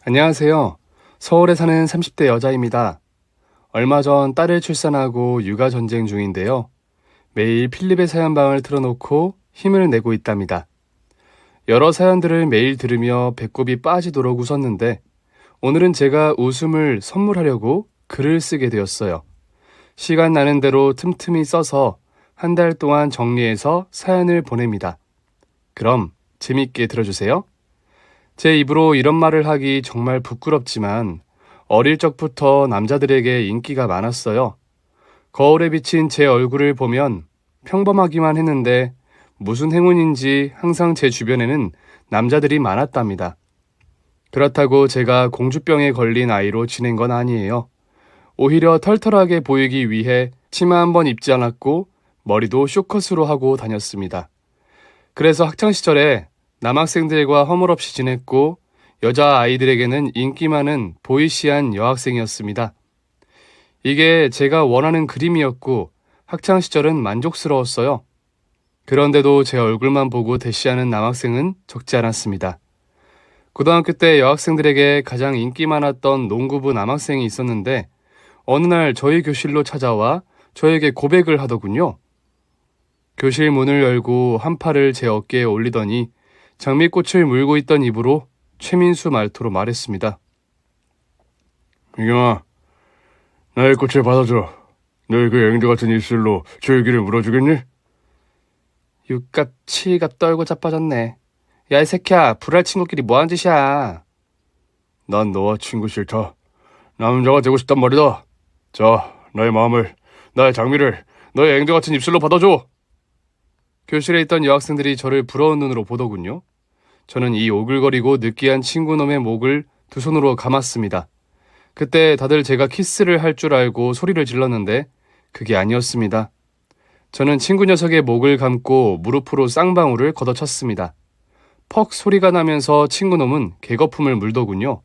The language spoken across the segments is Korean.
안녕하세요. 서울에 사는 30대 여자입니다. 얼마 전 딸을 출산하고 육아 전쟁 중인데요. 매일 필립의 사연방을 틀어놓고 힘을 내고 있답니다. 여러 사연들을 매일 들으며 배꼽이 빠지도록 웃었는데 오늘은 제가 웃음을 선물하려고 글을 쓰게 되었어요. 시간 나는 대로 틈틈이 써서 한 달 동안 정리해서 사연을 보냅니다. 그럼 재밌게 들어주세요. 제 입으로 이런 말을 하기 정말 부끄럽지만 어릴 적부터 남자들에게 인기가 많았어요. 거울에 비친 제 얼굴을 보면 평범하기만 했는데 무슨 행운인지 항상 제 주변에는 남자들이 많았답니다. 그렇다고 제가 공주병에 걸린 아이로 지낸 건 아니에요. 오히려 털털하게 보이기 위해 치마 한 번 입지 않았고 머리도 쇼컷으로 하고 다녔습니다. 그래서 학창시절에 남학생들과 허물없이 지냈고 여자아이들에게는 인기 많은 보이시한 여학생이었습니다. 이게 제가 원하는 그림이었고 학창시절은 만족스러웠어요. 그런데도 제 얼굴만 보고 대시하는 남학생은 적지 않았습니다. 고등학교 때 여학생들에게 가장 인기 많았던 농구부 남학생이 있었는데 어느 날 저희 교실로 찾아와 저에게 고백을 하더군요. 교실 문을 열고 한 팔을 제 어깨에 올리더니 장미꽃을 물고 있던 입으로 최민수 말투로 말했습니다. 이경아, 나의 꽃을 받아줘. 너의 그 앵두 같은 입술로 줄기를 물어주겠니? 육갑, 칠갑 떨고 자빠졌네. 야, 이 새끼야, 불알 친구끼리 뭐하는 짓이야. 난 너와 친구 싫다. 남자가 되고 싶단 말이다. 자, 나의 마음을, 나의 장미를 너의 앵두 같은 입술로 받아줘. 교실에 있던 여학생들이 저를 부러운 눈으로 보더군요. 저는 이 오글거리고 느끼한 친구놈의 목을 두 손으로 감았습니다. 그때 다들 제가 키스를 할 줄 알고 소리를 질렀는데 그게 아니었습니다. 저는 친구 녀석의 목을 감고 무릎으로 쌍방울을 걷어쳤습니다. 퍽 소리가 나면서 친구놈은 개거품을 물더군요.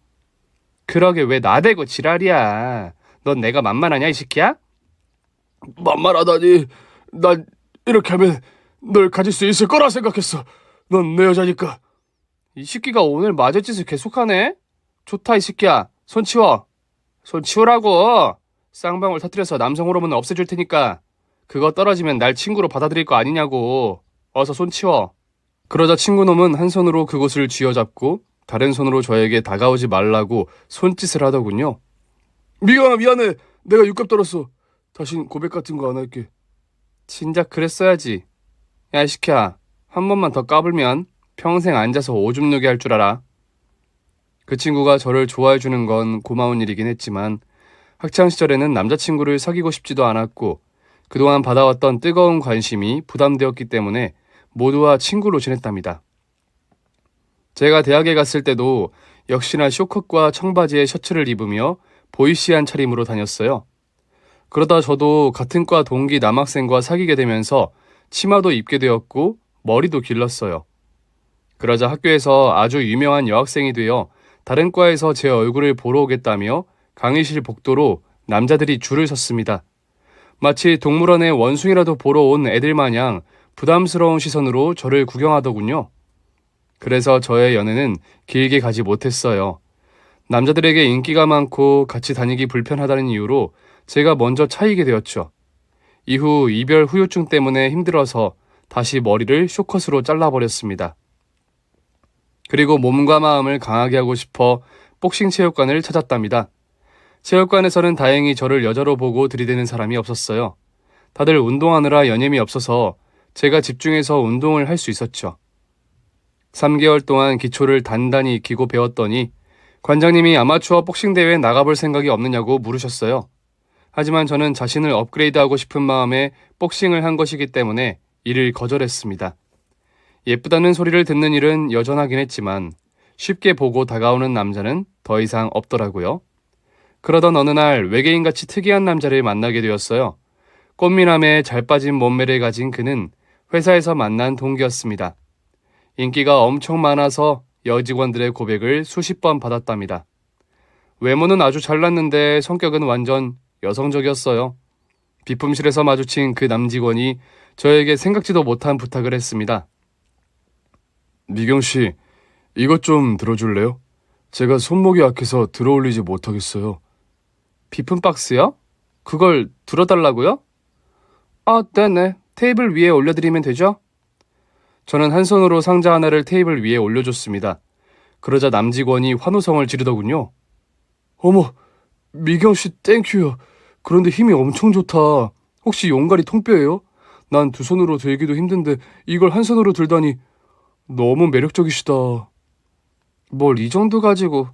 그러게 왜 나대고 지랄이야. 넌 내가 만만하냐 이 새끼야? 만만하다니. 난 이렇게 하면 널 가질 수 있을 거라 생각했어. 넌 내 여자니까. 이 새끼가 오늘 맞을 짓을 계속하네? 좋다 이 새끼야. 손 치워. 손 치우라고. 쌍방울 터뜨려서 남성 호르몬 없애줄 테니까. 그거 떨어지면 날 친구로 받아들일 거 아니냐고. 어서 손 치워. 그러자 친구놈은 한 손으로 그곳을 쥐어잡고 다른 손으로 저에게 다가오지 말라고 손짓을 하더군요. 미경아, 미안해. 내가 육갑 떨었어. 다신 고백 같은 거 안 할게. 진작 그랬어야지. 야, 이 새끼야. 한 번만 더 까불면 평생 앉아서 오줌 누게 할 줄 알아. 그 친구가 저를 좋아해주는 건 고마운 일이긴 했지만 학창시절에는 남자친구를 사귀고 싶지도 않았고 그동안 받아왔던 뜨거운 관심이 부담되었기 때문에 모두와 친구로 지냈답니다. 제가 대학에 갔을 때도 역시나 쇼컷과 청바지에 셔츠를 입으며 보이시한 차림으로 다녔어요. 그러다 저도 같은 과 동기 남학생과 사귀게 되면서 치마도 입게 되었고 머리도 길렀어요. 그러자 학교에서 아주 유명한 여학생이 되어 다른 과에서 제 얼굴을 보러 오겠다며 강의실 복도로 남자들이 줄을 섰습니다. 마치 동물원에 원숭이라도 보러 온 애들 마냥 부담스러운 시선으로 저를 구경하더군요. 그래서 저의 연애는 길게 가지 못했어요. 남자들에게 인기가 많고 같이 다니기 불편하다는 이유로 제가 먼저 차이게 되었죠. 이후 이별 후유증 때문에 힘들어서 다시 머리를 쇼컷으로 잘라버렸습니다. 그리고 몸과 마음을 강하게 하고 싶어 복싱 체육관을 찾았답니다. 체육관에서는 다행히 저를 여자로 보고 들이대는 사람이 없었어요. 다들 운동하느라 여념이 없어서 제가 집중해서 운동을 할 수 있었죠. 3개월 동안 기초를 단단히 익히고 배웠더니 관장님이 아마추어 복싱 대회에 나가볼 생각이 없느냐고 물으셨어요. 하지만 저는 자신을 업그레이드하고 싶은 마음에 복싱을 한 것이기 때문에 이를 거절했습니다. 예쁘다는 소리를 듣는 일은 여전하긴 했지만 쉽게 보고 다가오는 남자는 더 이상 없더라고요. 그러던 어느 날 외계인같이 특이한 남자를 만나게 되었어요. 꽃미남에 잘 빠진 몸매를 가진 그는 회사에서 만난 동기였습니다. 인기가 엄청 많아서 여직원들의 고백을 수십 번 받았답니다. 외모는 아주 잘났는데 성격은 완전 여성적이었어요. 비품실에서 마주친 그 남직원이 저에게 생각지도 못한 부탁을 했습니다. 미경씨, 이것 좀 들어줄래요? 제가 손목이 약해서 들어올리지 못하겠어요. 비품 박스요? 그걸 들어달라고요? 아, 네네. 테이블 위에 올려드리면 되죠? 저는 한 손으로 상자 하나를 테이블 위에 올려줬습니다. 그러자 남직원이 환호성을 지르더군요. 어머, 미경 씨 땡큐요. 그런데 힘이 엄청 좋다. 혹시 용가리 통뼈예요? 난 두 손으로 들기도 힘든데 이걸 한 손으로 들다니 너무 매력적이시다. 뭘 이 정도 가지고.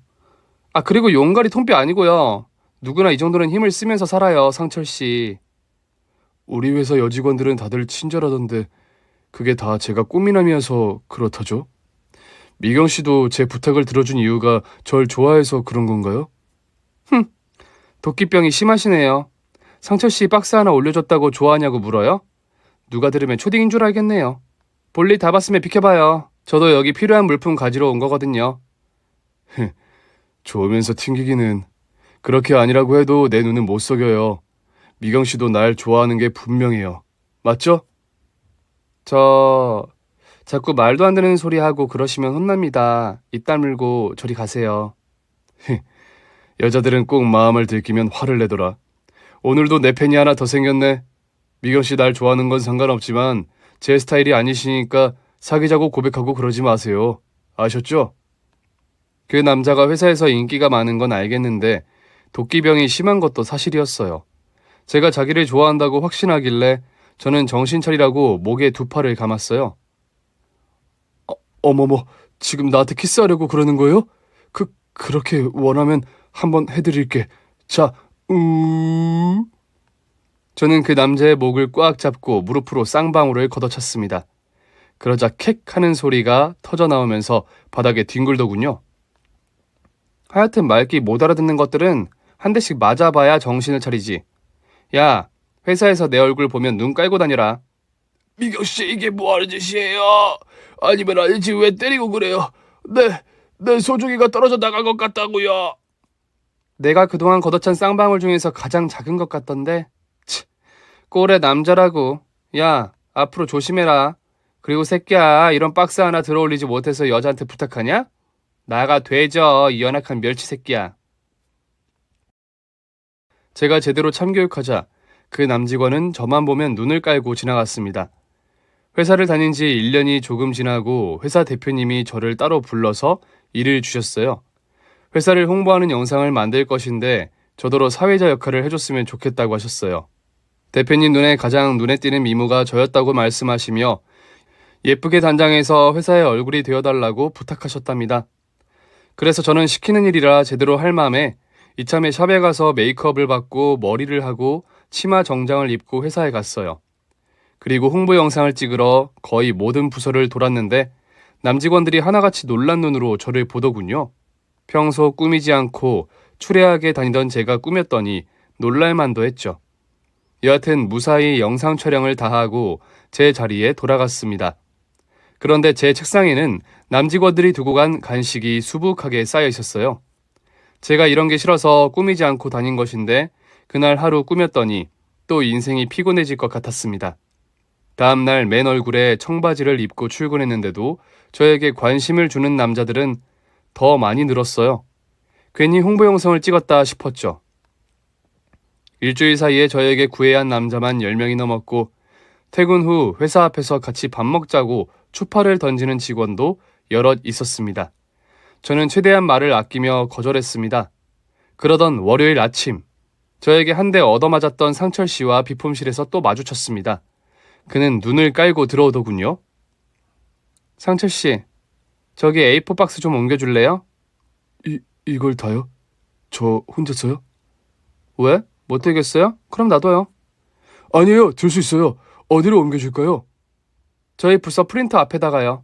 아, 그리고 용가리 통뼈 아니고요. 누구나 이 정도는 힘을 쓰면서 살아요, 상철 씨. 우리 회사 여직원들은 다들 친절하던데 그게 다 제가 꽃미남이어서 그렇다죠? 미경 씨도 제 부탁을 들어준 이유가 절 좋아해서 그런 건가요? 도끼병이 심하시네요. 상철 씨 박스 하나 올려줬다고 좋아하냐고 물어요? 누가 들으면 초딩인 줄 알겠네요. 볼일 다 봤으면 비켜봐요. 저도 여기 필요한 물품 가지러 온 거거든요. 좋으면서 튕기기는 그렇게 아니라고 해도 내 눈은 못 속여요. 미경 씨도 날 좋아하는 게 분명해요. 맞죠? 자꾸 말도 안 되는 소리 하고 그러시면 혼납니다. 입 다물고 저리 가세요. 여자들은 꼭 마음을 들키면 화를 내더라. 오늘도 내 팬이 하나 더 생겼네. 미경 씨 날 좋아하는 건 상관없지만 제 스타일이 아니시니까 사귀자고 고백하고 그러지 마세요. 아셨죠? 그 남자가 회사에서 인기가 많은 건 알겠는데 도끼병이 심한 것도 사실이었어요. 제가 자기를 좋아한다고 확신하길래 저는 정신 차리라고 목에 두 팔을 감았어요. 어머머, 지금 나한테 키스하려고 그러는 거예요? 그렇게 원하면 한번 해드릴게. 자, 저는 그 남자의 목을 꽉 잡고 무릎으로 쌍방울을 걷어찼습니다. 그러자 캑 하는 소리가 터져 나오면서 바닥에 뒹굴더군요. 하여튼 말귀 못 알아듣는 것들은 한 대씩 맞아봐야 정신을 차리지. 야, 회사에서 내 얼굴 보면 눈 깔고 다녀라. 미경 씨 이게 뭐 하는 짓이에요? 아니면 아니지 왜 때리고 그래요? 내 소중이가 떨어져 나간 것 같다고요. 내가 그동안 걷어찬 쌍방울 중에서 가장 작은 것 같던데. 꼴의 남자라고. 야, 앞으로 조심해라. 그리고 새끼야, 이런 박스 하나 들어올리지 못해서 여자한테 부탁하냐? 나가 되져, 이 연약한 멸치 새끼야. 제가 제대로 참교육하자 그 남직원은 저만 보면 눈을 깔고 지나갔습니다. 회사를 다닌 지 1년이 조금 지나고 회사 대표님이 저를 따로 불러서 일을 주셨어요. 회사를 홍보하는 영상을 만들 것인데 저더러 사회자 역할을 해줬으면 좋겠다고 하셨어요. 대표님 눈에 가장 눈에 띄는 미모가 저였다고 말씀하시며 예쁘게 단장해서 회사의 얼굴이 되어달라고 부탁하셨답니다. 그래서 저는 시키는 일이라 제대로 할 마음에 이참에 샵에 가서 메이크업을 받고 머리를 하고 치마 정장을 입고 회사에 갔어요. 그리고 홍보 영상을 찍으러 거의 모든 부서를 돌았는데 남직원들이 하나같이 놀란 눈으로 저를 보더군요. 평소 꾸미지 않고 추레하게 다니던 제가 꾸몄더니 놀랄만도 했죠. 여하튼 무사히 영상 촬영을 다 하고 제 자리에 돌아갔습니다. 그런데 제 책상에는 남직원들이 두고 간 간식이 수북하게 쌓여 있었어요. 제가 이런 게 싫어서 꾸미지 않고 다닌 것인데 그날 하루 꾸몄더니 또 인생이 피곤해질 것 같았습니다. 다음날 맨 얼굴에 청바지를 입고 출근했는데도 저에게 관심을 주는 남자들은 더 많이 늘었어요. 괜히 홍보 영상을 찍었다 싶었죠. 일주일 사이에 저에게 구애한 남자만 10명이 넘었고 퇴근 후 회사 앞에서 같이 밥 먹자고 추파를 던지는 직원도 여럿 있었습니다. 저는 최대한 말을 아끼며 거절했습니다. 그러던 월요일 아침, 저에게 한 대 얻어맞았던 상철 씨와 비품실에서 또 마주쳤습니다. 그는 눈을 깔고 들어오더군요. 상철 씨, 저기 A4 박스 좀 옮겨줄래요? 이걸 다요? 저 혼자서요? 왜? 못 들겠어요? 그럼 놔둬요. 아니에요, 들 수 있어요. 어디로 옮겨줄까요? 저희 부서 프린터 앞에다가요.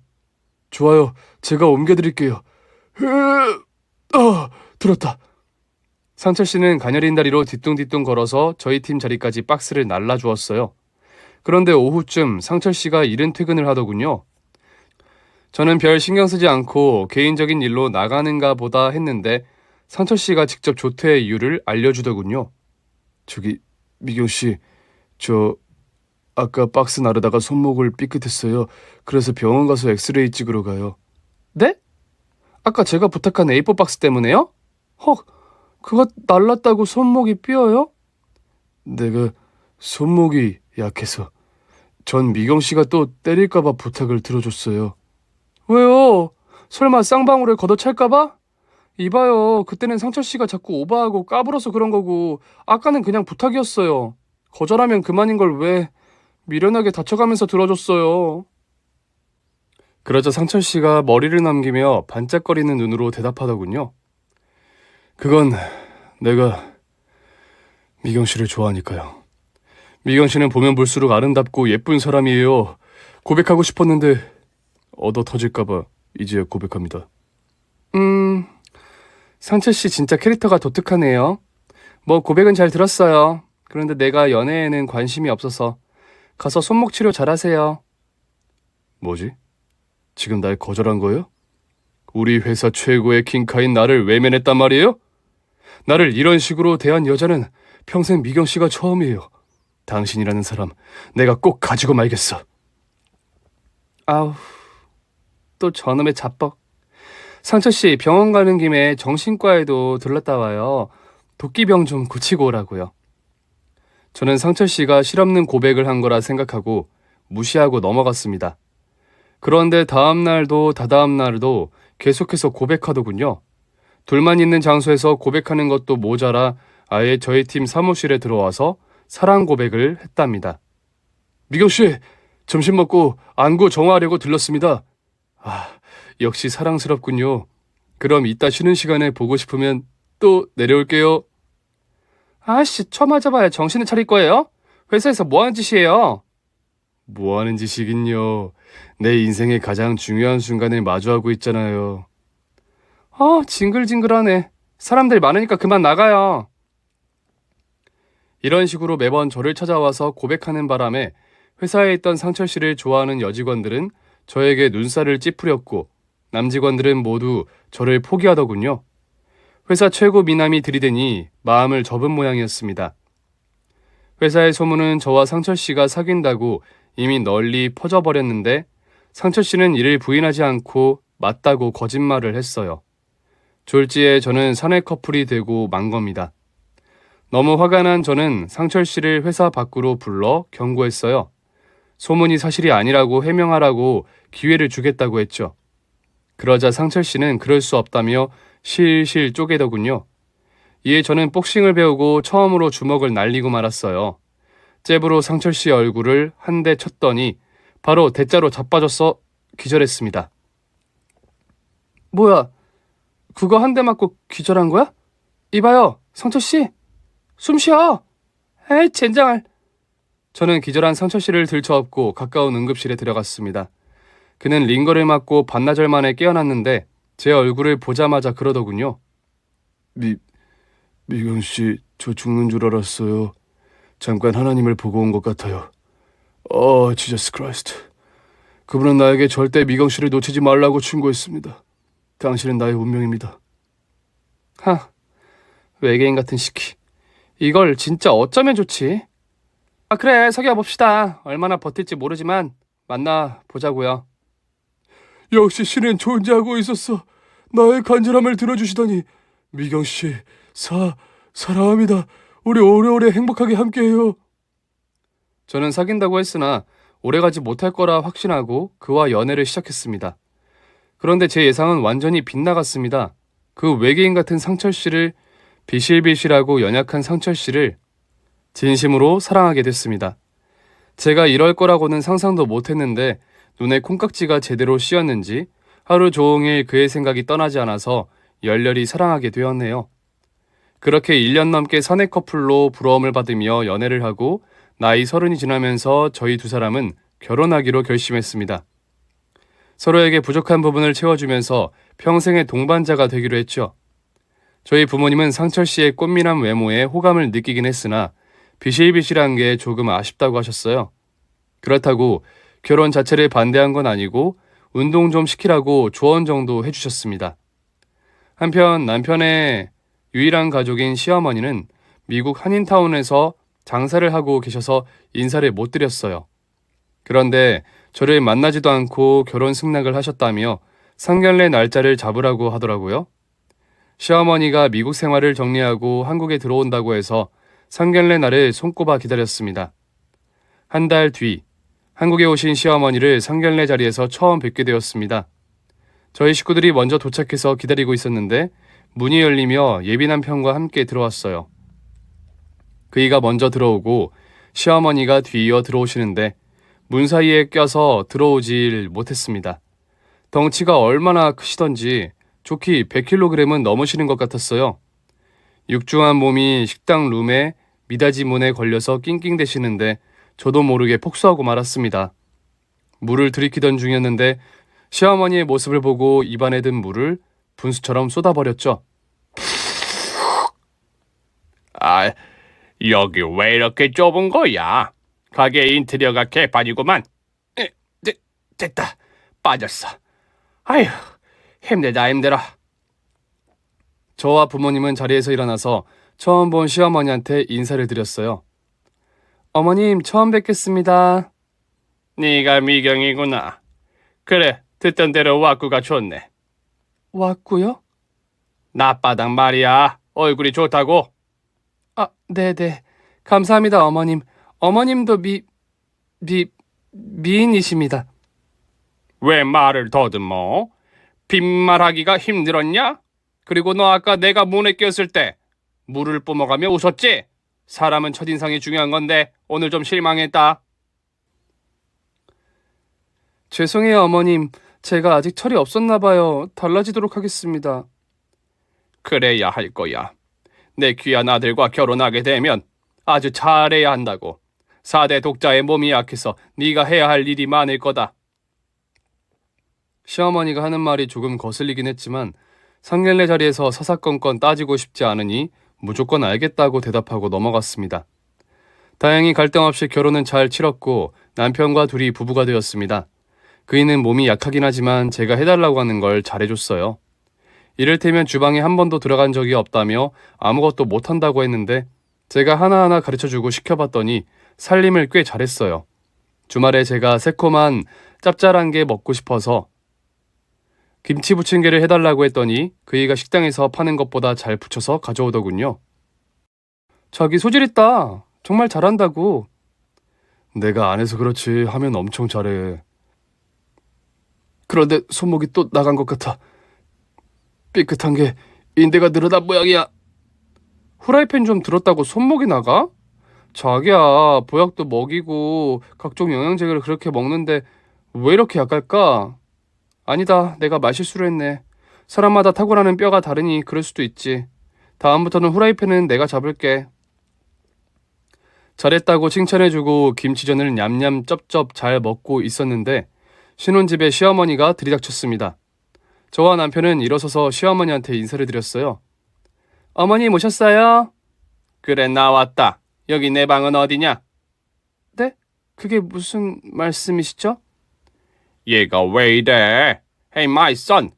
좋아요, 제가 옮겨드릴게요. 들었다. 상철 씨는 가녀린 다리로 뒤뚱뒤뚱 걸어서 저희 팀 자리까지 박스를 날라주었어요. 그런데 오후쯤 상철 씨가 이른 퇴근을 하더군요. 저는 별 신경 쓰지 않고 개인적인 일로 나가는가 보다 했는데 상철 씨가 직접 조퇴의 이유를 알려주더군요. 저기 미경 씨, 저 아까 박스 나르다가 손목을 삐끗했어요. 그래서 병원 가서 엑스레이 찍으러 가요. 네? 아까 제가 부탁한 A4 박스 때문에요? 헉, 그거 날랐다고 손목이 삐어요? 내가 손목이 약해서 전 미경 씨가 또 때릴까봐 부탁을 들어줬어요. 왜요? 설마 쌍방울에 걷어찰까봐? 이봐요. 그때는 상철 씨가 자꾸 오버하고 까불어서 그런 거고 아까는 그냥 부탁이었어요. 거절하면 그만인 걸 왜 미련하게 다쳐가면서 들어줬어요. 그러자 상철 씨가 머리를 남기며 반짝거리는 눈으로 대답하더군요. 그건 내가 미경 씨를 좋아하니까요. 미경 씨는 보면 볼수록 아름답고 예쁜 사람이에요. 고백하고 싶었는데 얻어 터질까봐 이제야 고백합니다. 상철 씨 진짜 캐릭터가 독특하네요. 뭐 고백은 잘 들었어요. 그런데 내가 연애에는 관심이 없어서 가서 손목 치료 잘하세요. 뭐지? 지금 날 거절한 거예요? 우리 회사 최고의 킹카인 나를 외면했단 말이에요? 나를 이런 식으로 대한 여자는 평생 미경 씨가 처음이에요. 당신이라는 사람 내가 꼭 가지고 말겠어. 아우, 또 저놈의 자뻑. 상철 씨 병원 가는 김에 정신과에도 들렀다 와요. 도끼병 좀 고치고 오라고요. 저는 상철 씨가 실없는 고백을 한 거라 생각하고 무시하고 넘어갔습니다. 그런데 다음 날도 다다음 날도 계속해서 고백하더군요. 둘만 있는 장소에서 고백하는 것도 모자라 아예 저희 팀 사무실에 들어와서 사랑 고백을 했답니다. 미경 씨, 점심 먹고 안구 정화하려고 들렀습니다. 아, 역시 사랑스럽군요. 그럼 이따 쉬는 시간에 보고 싶으면 또 내려올게요. 아씨, 쳐맞아봐야 정신을 차릴 거예요? 회사에서 뭐 하는 짓이에요? 뭐 하는 짓이긴요. 내 인생의 가장 중요한 순간을 마주하고 있잖아요. 아, 징글징글하네. 사람들 많으니까 그만 나가요. 이런 식으로 매번 저를 찾아와서 고백하는 바람에 회사에 있던 상철 씨를 좋아하는 여직원들은 저에게 눈살을 찌푸렸고 남직원들은 모두 저를 포기하더군요. 회사 최고 미남이 들이대니 마음을 접은 모양이었습니다. 회사의 소문은 저와 상철 씨가 사귄다고 이미 널리 퍼져버렸는데 상철 씨는 이를 부인하지 않고 맞다고 거짓말을 했어요. 졸지에 저는 사내 커플이 되고 만 겁니다. 너무 화가 난 저는 상철 씨를 회사 밖으로 불러 경고했어요. 소문이 사실이 아니라고 해명하라고 기회를 주겠다고 했죠. 그러자 상철 씨는 그럴 수 없다며 실실 쪼개더군요. 이에 저는 복싱을 배우고 처음으로 주먹을 날리고 말았어요. 잽으로 상철 씨 얼굴을 한 대 쳤더니 바로 대자로 자빠져서 기절했습니다. 뭐야, 그거 한 대 맞고 기절한 거야? 이봐요, 상철 씨, 숨 쉬어. 에이, 젠장할. 저는 기절한 상철 씨를 들쳐업고 가까운 응급실에 들어갔습니다. 그는 링거를 맞고 반나절 만에 깨어났는데 제 얼굴을 보자마자 그러더군요. 미경 씨, 저 죽는 줄 알았어요. 잠깐 하나님을 보고 온 것 같아요. 지저스 크라이스트. 그분은 나에게 절대 미경 씨를 놓치지 말라고 충고했습니다. 당신은 나의 운명입니다. 하, 외계인 같은 시키. 이걸 진짜 어쩌면 좋지? 아, 그래, 사귀어 봅시다. 얼마나 버틸지 모르지만 만나 보자고요. 역시 신은 존재하고 있었어. 나의 간절함을 들어주시다니. 미경 씨, 사랑합니다. 우리 오래오래 행복하게 함께해요. 저는 사귄다고 했으나 오래가지 못할 거라 확신하고 그와 연애를 시작했습니다. 그런데 제 예상은 완전히 빗나갔습니다. 그 외계인 같은 상철 씨를, 비실비실하고 연약한 상철 씨를 진심으로 사랑하게 됐습니다. 제가 이럴 거라고는 상상도 못했는데 눈에 콩깍지가 제대로 씌었는지 하루 종일 그의 생각이 떠나지 않아서 열렬히 사랑하게 되었네요. 그렇게 1년 넘게 사내 커플로 부러움을 받으며 연애를 하고 나이 30이 지나면서 저희 두 사람은 결혼하기로 결심했습니다. 서로에게 부족한 부분을 채워주면서 평생의 동반자가 되기로 했죠. 저희 부모님은 상철 씨의 꽃미남 외모에 호감을 느끼긴 했으나 비실비실한 게 조금 아쉽다고 하셨어요. 그렇다고 결혼 자체를 반대한 건 아니고 운동 좀 시키라고 조언 정도 해주셨습니다. 한편 남편의 유일한 가족인 시어머니는 미국 한인타운에서 장사를 하고 계셔서 인사를 못 드렸어요. 그런데 저를 만나지도 않고 결혼 승낙을 하셨다며 상견례 날짜를 잡으라고 하더라고요. 시어머니가 미국 생활을 정리하고 한국에 들어온다고 해서 상견례 날을 손꼽아 기다렸습니다. 한 달 뒤, 한국에 오신 시어머니를 상견례 자리에서 처음 뵙게 되었습니다. 저희 식구들이 먼저 도착해서 기다리고 있었는데 문이 열리며 예비 남편과 함께 들어왔어요. 그이가 먼저 들어오고 시어머니가 뒤이어 들어오시는데 문 사이에 껴서 들어오질 못했습니다. 덩치가 얼마나 크시던지 좋기 100kg은 넘으시는 것 같았어요. 육중한 몸이 식당 룸에 미닫이 문에 걸려서 낑낑대시는데 저도 모르게 폭소하고 말았습니다. 물을 들이키던 중이었는데 시어머니의 모습을 보고 입안에 든 물을 분수처럼 쏟아버렸죠. 아, 여기 왜 이렇게 좁은 거야? 가게 인테리어가 개판이구만. 됐다. 빠졌어. 아휴, 힘들다 힘들어. 저와 부모님은 자리에서 일어나서 처음 본 시어머니한테 인사를 드렸어요. 어머님, 처음 뵙겠습니다. 네가 미경이구나. 그래, 듣던 대로 와꾸가 좋네. 왔고요? 낮바닥 말이야. 얼굴이 좋다고. 아, 네네. 감사합니다, 어머님. 어머님도 미인이십니다. 왜 말을 더듬어? 빈말하기가 힘들었냐? 그리고 너 아까 내가 문에 꼈을 때 물을 뿜어가며 웃었지? 사람은 첫인상이 중요한 건데 오늘 좀 실망했다. 죄송해요, 어머님. 제가 아직 철이 없었나 봐요. 달라지도록 하겠습니다. 그래야 할 거야. 내 귀한 아들과 결혼하게 되면 아주 잘해야 한다고. 4대 독자의 몸이 약해서 네가 해야 할 일이 많을 거다. 시어머니가 하는 말이 조금 거슬리긴 했지만 상견례 자리에서 사사건건 따지고 싶지 않으니 무조건 알겠다고 대답하고 넘어갔습니다. 다행히 갈등 없이 결혼은 잘 치렀고 남편과 둘이 부부가 되었습니다. 그이는 몸이 약하긴 하지만 제가 해달라고 하는 걸 잘해줬어요. 이를테면 주방에 한 번도 들어간 적이 없다며 아무것도 못한다고 했는데 제가 하나하나 가르쳐주고 시켜봤더니 살림을 꽤 잘했어요. 주말에 제가 새콤한 짭짤한 게 먹고 싶어서 김치 부침개를 해달라고 했더니 그이가 식당에서 파는 것보다 잘 부쳐서 가져오더군요. 자기 소질 있다. 정말 잘한다고. 내가 안 해서 그렇지 하면 엄청 잘해. 그런데 손목이 또 나간 것 같아. 삐끗한 게 인대가 늘어난 모양이야. 후라이팬 좀 들었다고 손목이 나가? 자기야, 보약도 먹이고 각종 영양제를 그렇게 먹는데 왜 이렇게 약할까? 아니다, 내가 말실수를 했네. 사람마다 타고나는 뼈가 다르니 그럴 수도 있지. 다음부터는 후라이팬은 내가 잡을게. 잘했다고 칭찬해주고 김치전을 냠냠 쩝쩝 잘 먹고 있었는데 신혼집에 시어머니가 들이닥쳤습니다. 저와 남편은 일어서서 시어머니한테 인사를 드렸어요. 어머니 모셨어요? 그래, 나왔다. 여기 내 방은 어디냐? 네? 그게 무슨 말씀이시죠? 얘가 왜 이래? Hey my son.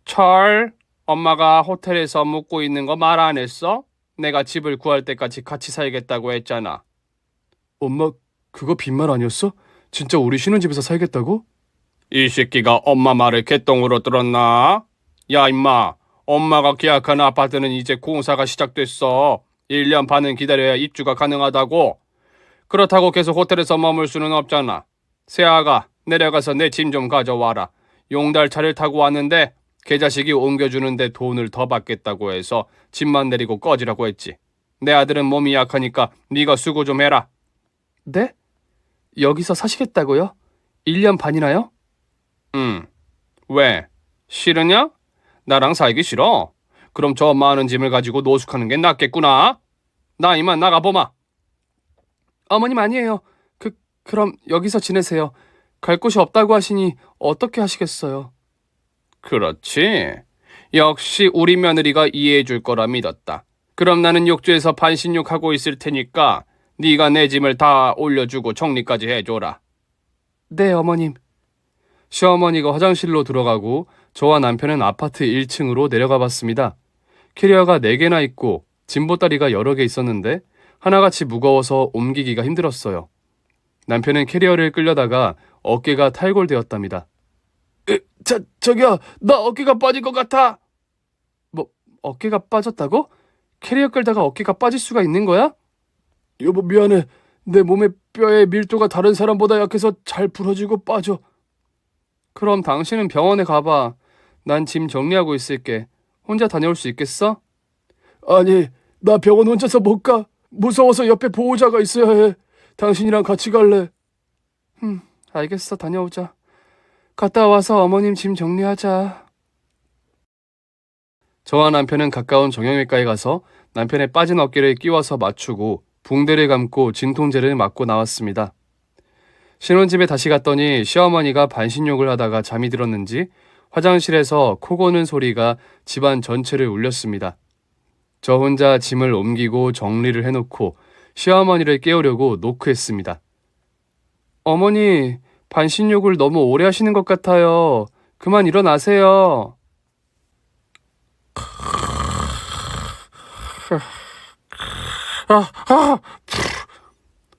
철, 엄마가 호텔에서 묵고 있는 거 말 안 했어? 내가 집을 구할 때까지 같이 살겠다고 했잖아. 엄마, 그거 빈말 아니었어? 진짜 우리 신혼집에서 살겠다고? 이 새끼가 엄마 말을 개똥으로 들었나? 야 임마, 엄마가 계약한 아파트는 이제 공사가 시작됐어. 1년 반은 기다려야 입주가 가능하다고. 그렇다고 계속 호텔에서 머물 수는 없잖아. 세아가 내려가서 내 짐 좀 가져와라. 용달차를 타고 왔는데 개자식이 옮겨주는데 돈을 더 받겠다고 해서 짐만 내리고 꺼지라고 했지. 내 아들은 몸이 약하니까 네가 수고 좀 해라. 네? 여기서 사시겠다고요? 1년 반이나요? 왜? 싫으냐? 나랑 살기 싫어? 그럼 저 많은 짐을 가지고 노숙하는 게 낫겠구나. 나 이만 나가보마. 어머님 아니에요. 그럼 여기서 지내세요. 갈 곳이 없다고 하시니 어떻게 하시겠어요? 그렇지. 역시 우리 며느리가 이해해 줄 거라 믿었다. 그럼 나는 욕조에서 반신욕하고 있을 테니까 네가 내 짐을 다 올려주고 정리까지 해줘라. 네, 어머님. 시어머니가 화장실로 들어가고 저와 남편은 아파트 1층으로 내려가 봤습니다. 캐리어가 4개나 있고 짐보따리가 여러 개 있었는데 하나같이 무거워서 옮기기가 힘들었어요. 남편은 캐리어를 끌려다가 어깨가 탈골되었답니다. 저기야, 나 어깨가 빠질 것 같아. 뭐 어깨가 빠졌다고? 캐리어 끌다가 어깨가 빠질 수가 있는 거야? 여보 미안해. 내 몸의 뼈의 밀도가 다른 사람보다 약해서 잘 부러지고 빠져. 그럼 당신은 병원에 가봐. 난 짐 정리하고 있을게. 혼자 다녀올 수 있겠어? 아니, 나 병원 혼자서 못 가. 무서워서 옆에 보호자가 있어야 해. 당신이랑 같이 갈래. 알겠어. 다녀오자. 갔다 와서 어머님 짐 정리하자. 저와 남편은 가까운 정형외과에 가서 남편의 빠진 어깨를 끼워서 맞추고 붕대를 감고 진통제를 맞고 나왔습니다. 신혼집에 다시 갔더니 시어머니가 반신욕을 하다가 잠이 들었는지 화장실에서 코 고는 소리가 집안 전체를 울렸습니다. 저 혼자 짐을 옮기고 정리를 해놓고 시어머니를 깨우려고 노크했습니다. 어머니, 반신욕을 너무 오래 하시는 것 같아요. 그만 일어나세요.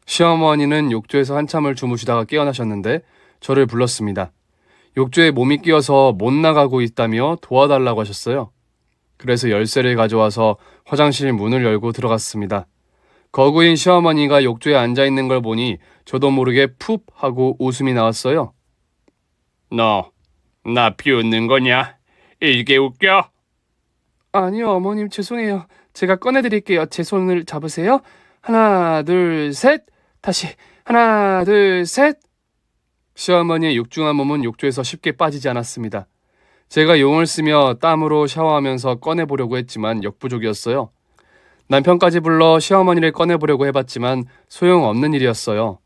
시어머니는 욕조에서 한참을 주무시다가 깨어나셨는데 저를 불렀습니다. 욕조에 몸이 끼어서 못 나가고 있다며 도와달라고 하셨어요. 그래서 열쇠를 가져와서 화장실 문을 열고 들어갔습니다. 거구인 시어머니가 욕조에 앉아있는 걸 보니 저도 모르게 푹 하고 웃음이 나왔어요. 너, 나 비웃는 거냐? 이게 웃겨? 아니요, 어머님 죄송해요. 제가 꺼내드릴게요. 제 손을 잡으세요. 하나, 둘, 셋. 다시 하나, 둘, 셋. 시어머니의 육중한 몸은 욕조에서 쉽게 빠지지 않았습니다. 제가 용을 쓰며 땀으로 샤워하면서 꺼내보려고 했지만 역부족이었어요. 남편까지 불러 시어머니를 꺼내보려고 해봤지만 소용없는 일이었어요.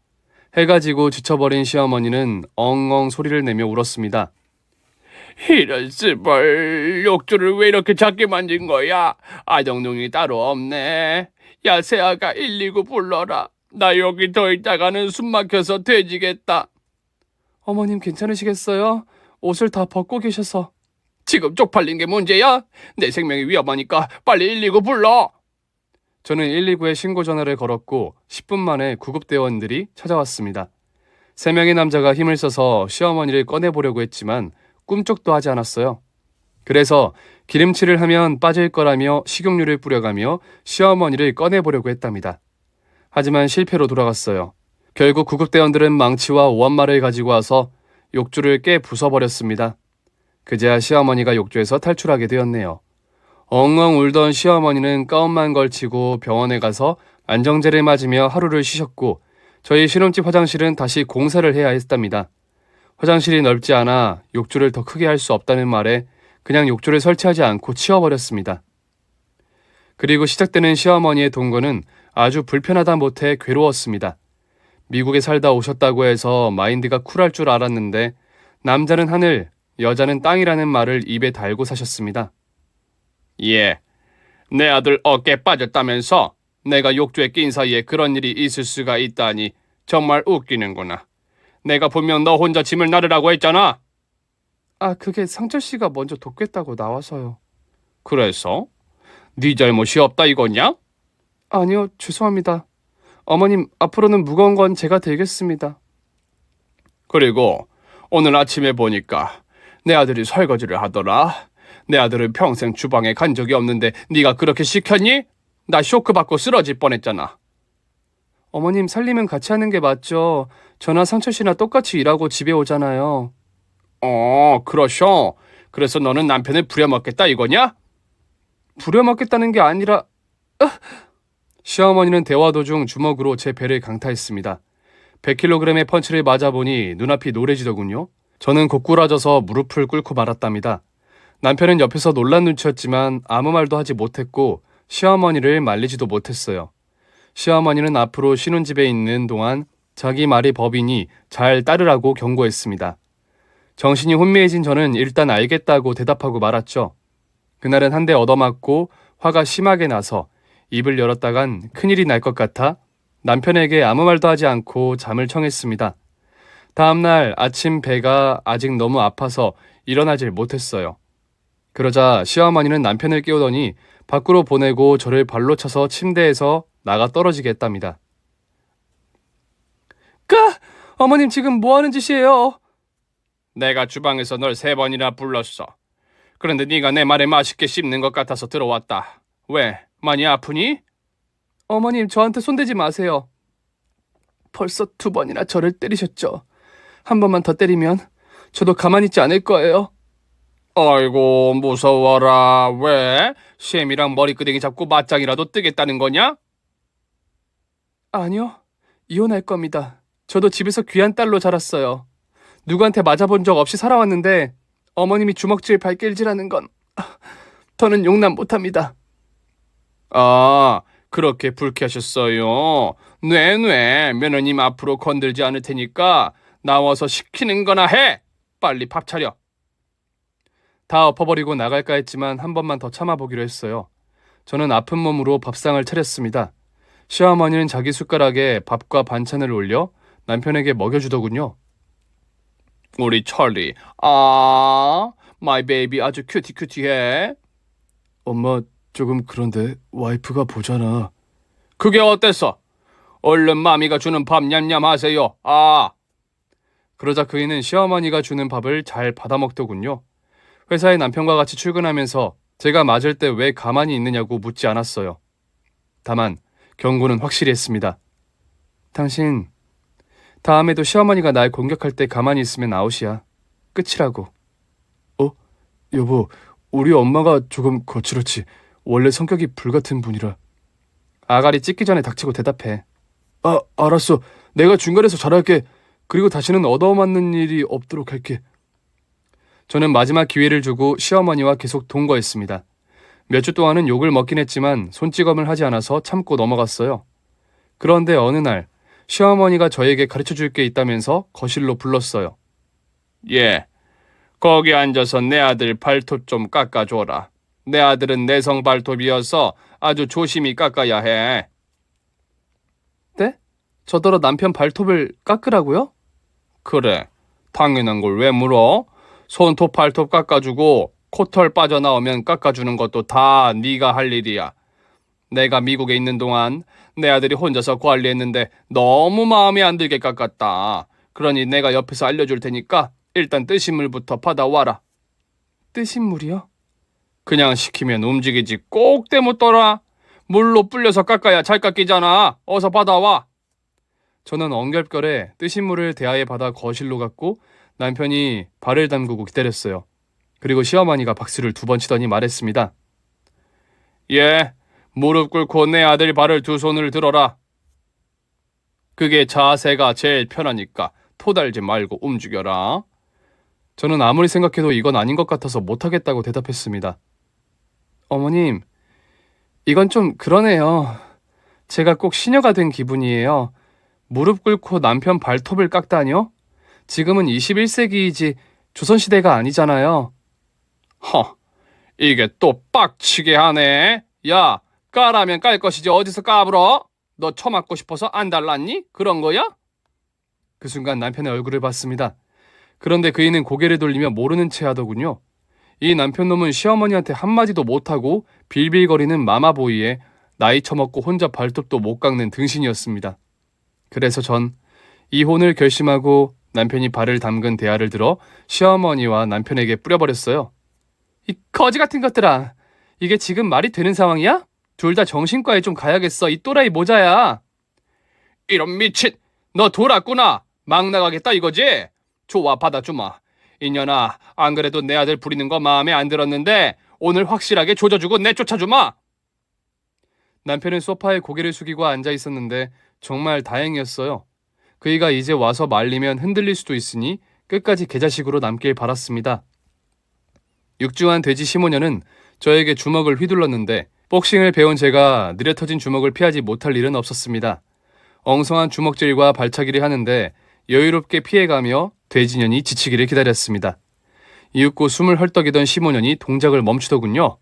해가 지고 지쳐버린 시어머니는 엉엉 소리를 내며 울었습니다. 이런 스벌, 욕조를 왜 이렇게 작게 만진 거야? 아정동이 따로 없네. 야, 세아가 119 불러라. 나 여기 더 있다가는 숨 막혀서 돼지겠다. 어머님 괜찮으시겠어요? 옷을 다 벗고 계셔서. 지금 쪽팔린 게 문제야? 내 생명이 위험하니까 빨리 119 불러. 저는 119에 신고 전화를 걸었고 10분 만에 구급대원들이 찾아왔습니다. 3명의 남자가 힘을 써서 시어머니를 꺼내보려고 했지만 꿈쩍도 하지 않았어요. 그래서 기름칠을 하면 빠질 거라며 식용유를 뿌려가며 시어머니를 꺼내보려고 했답니다. 하지만 실패로 돌아갔어요. 결국 구급대원들은 망치와 오한말을 가지고 와서 욕조를 깨 부숴버렸습니다. 그제야 시어머니가 욕조에서 탈출하게 되었네요. 엉엉 울던 시어머니는 가운만 걸치고 병원에 가서 안정제를 맞으며 하루를 쉬셨고 저희 신혼집 화장실은 다시 공사를 해야 했답니다. 화장실이 넓지 않아 욕조를 더 크게 할 수 없다는 말에 그냥 욕조를 설치하지 않고 치워버렸습니다. 그리고 시작되는 시어머니의 동거는 아주 불편하다 못해 괴로웠습니다. 미국에 살다 오셨다고 해서 마인드가 쿨할 줄 알았는데 남자는 하늘, 여자는 땅이라는 말을 입에 달고 사셨습니다. 예, 내 아들 어깨 빠졌다면서 내가 욕조에 낀 사이에 그런 일이 있을 수가 있다니 정말 웃기는구나. 내가 분명 너 혼자 짐을 나르라고 했잖아. 아, 그게 상철 씨가 먼저 돕겠다고 나와서요. 그래서? 네 잘못이 없다 이거냐? 아니요, 죄송합니다. 어머님, 앞으로는 무거운 건 제가 들겠습니다. 그리고 오늘 아침에 보니까 내 아들이 설거지를 하더라. 내 아들은 평생 주방에 간 적이 없는데 네가 그렇게 시켰니? 나 쇼크 받고 쓰러질 뻔했잖아. 어머님, 살림은 같이 하는 게 맞죠. 저나 상철 씨나 똑같이 일하고 집에 오잖아요. 그러셔. 그래서 너는 남편을 부려먹겠다 이거냐? 부려먹겠다는 게 아니라... 시어머니는 대화 도중 주먹으로 제 배를 강타했습니다. 100kg의 펀치를 맞아보니 눈앞이 노래지더군요. 저는 고꾸라져서 무릎을 꿇고 말았답니다. 남편은 옆에서 놀란 눈치였지만 아무 말도 하지 못했고 시어머니를 말리지도 못했어요. 시어머니는 앞으로 신혼집에 있는 동안 자기 말이 법이니 잘 따르라고 경고했습니다. 정신이 혼미해진 저는 일단 알겠다고 대답하고 말았죠. 그날은 한 대 얻어맞고 화가 심하게 나서 입을 열었다간 큰일이 날 것 같아 남편에게 아무 말도 하지 않고 잠을 청했습니다. 다음날 아침 배가 아직 너무 아파서 일어나질 못했어요. 그러자 시어머니는 남편을 깨우더니 밖으로 보내고 저를 발로 차서 침대에서 나가 떨어지게 했답니다. 어머님 지금 뭐 하는 짓이에요? 내가 주방에서 널 3번이나 불렀어. 그런데 네가 내 말에 맛있게 씹는 것 같아서 들어왔다. 왜? 많이 아프니? 어머님, 저한테 손대지 마세요. 벌써 2번이나 저를 때리셨죠. 한 번만 더 때리면 저도 가만히 있지 않을 거예요. 아이고 무서워라. 왜? 샘이랑 머리끄댕이 잡고 맞짱이라도 뜨겠다는 거냐? 아니요, 이혼할 겁니다. 저도 집에서 귀한 딸로 자랐어요. 누구한테 맞아본 적 없이 살아왔는데 어머님이 주먹질 발길질하는 건 저는 용납 못합니다. 아, 그렇게 불쾌하셨어요. 네, 며느님 앞으로 건들지 않을 테니까 나와서 시키는 거나 해. 빨리 밥 차려. 다 엎어버리고 나갈까 했지만 한 번만 더 참아보기로 했어요. 저는 아픈 몸으로 밥상을 차렸습니다. 시어머니는 자기 숟가락에 밥과 반찬을 올려 남편에게 먹여주더군요. 우리 찰리, 마이 베이비 아주 큐티해. 엄마, 조금 그런데 와이프가 보잖아. 그게 어땠어? 얼른 마미가 주는 밥 냠냠 하세요. 그러자 그이는 시어머니가 주는 밥을 잘 받아먹더군요. 회사에 남편과 같이 출근하면서 제가 맞을 때 왜 가만히 있느냐고 묻지 않았어요. 다만 경고는 확실히 했습니다. 당신 다음에도 시어머니가 날 공격할 때 가만히 있으면 아웃이야. 끝이라고. 여보, 우리 엄마가 조금 거칠었지. 원래 성격이 불같은 분이라. 아가리 찢기 전에 닥치고 대답해. 알았어. 내가 중간에서 잘할게. 그리고 다시는 얻어맞는 일이 없도록 할게. 저는 마지막 기회를 주고 시어머니와 계속 동거했습니다. 몇 주 동안은 욕을 먹긴 했지만 손찌검을 하지 않아서 참고 넘어갔어요. 그런데 어느 날 시어머니가 저에게 가르쳐줄 게 있다면서 거실로 불렀어요. 예, 거기 앉아서 내 아들 발톱 좀 깎아줘라. 내 아들은 내성 발톱이어서 아주 조심히 깎아야 해. 네? 저더러 남편 발톱을 깎으라고요? 그래, 당연한 걸 왜 물어? 손톱 발톱 깎아주고 코털 빠져나오면 깎아주는 것도 다 네가 할 일이야. 내가 미국에 있는 동안 내 아들이 혼자서 관리했는데 너무 마음에 안 들게 깎았다. 그러니 내가 옆에서 알려줄 테니까 일단 뜨신 물부터 받아와라. 뜨신 물이요? 그냥 시키면 움직이지 꼭 대묻더라. 물로 불려서 깎아야 잘 깎이잖아. 어서 받아와. 저는 엉결결에 뜨신 물을 대야에 받아 거실로 갔고 남편이 발을 담그고 기다렸어요. 그리고 시어머니가 박수를 2번 치더니 말했습니다. 예, 무릎 꿇고 내 아들 발을 2손을 들어라. 그게 자세가 제일 편하니까 토달지 말고 움직여라. 저는 아무리 생각해도 이건 아닌 것 같아서 못하겠다고 대답했습니다. 어머님, 이건 좀 그러네요. 제가 꼭 시녀가 된 기분이에요. 무릎 꿇고 남편 발톱을 깎다니요? 지금은 21세기이지 조선시대가 아니잖아요. 이게 또 빡치게 하네. 야, 까라면 깔 것이지 어디서 까불어? 너 처맞고 싶어서 안 달랐니? 그런 거야? 그 순간 남편의 얼굴을 봤습니다. 그런데 그이는 고개를 돌리며 모르는 체 하더군요. 이 남편놈은 시어머니한테 한마디도 못하고 빌빌거리는 마마보이에 나이 처먹고 혼자 발톱도 못 깎는 등신이었습니다. 그래서 전 이혼을 결심하고 남편이 발을 담근 대야를 들어 시어머니와 남편에게 뿌려버렸어요. 이 거지 같은 것들아! 이게 지금 말이 되는 상황이야? 둘 다 정신과에 좀 가야겠어. 이 또라이 모자야. 이런 미친, 너 돌았구나. 막 나가겠다 이거지? 좋아, 받아주마. 이년아, 안 그래도 내 아들 부리는 거 마음에 안 들었는데 오늘 확실하게 조져주고 내쫓아주마. 남편은 소파에 고개를 숙이고 앉아 있었는데 정말 다행이었어요. 그이가 이제 와서 말리면 흔들릴 수도 있으니 끝까지 개자식으로 남길 바랐습니다. 육중한 돼지 시모녀는 저에게 주먹을 휘둘렀는데 복싱을 배운 제가 느려터진 주먹을 피하지 못할 일은 없었습니다. 엉성한 주먹질과 발차기를 하는데 여유롭게 피해가며 돼지년이 지치기를 기다렸습니다. 이윽고 숨을 헐떡이던 시모년이 동작을 멈추더군요.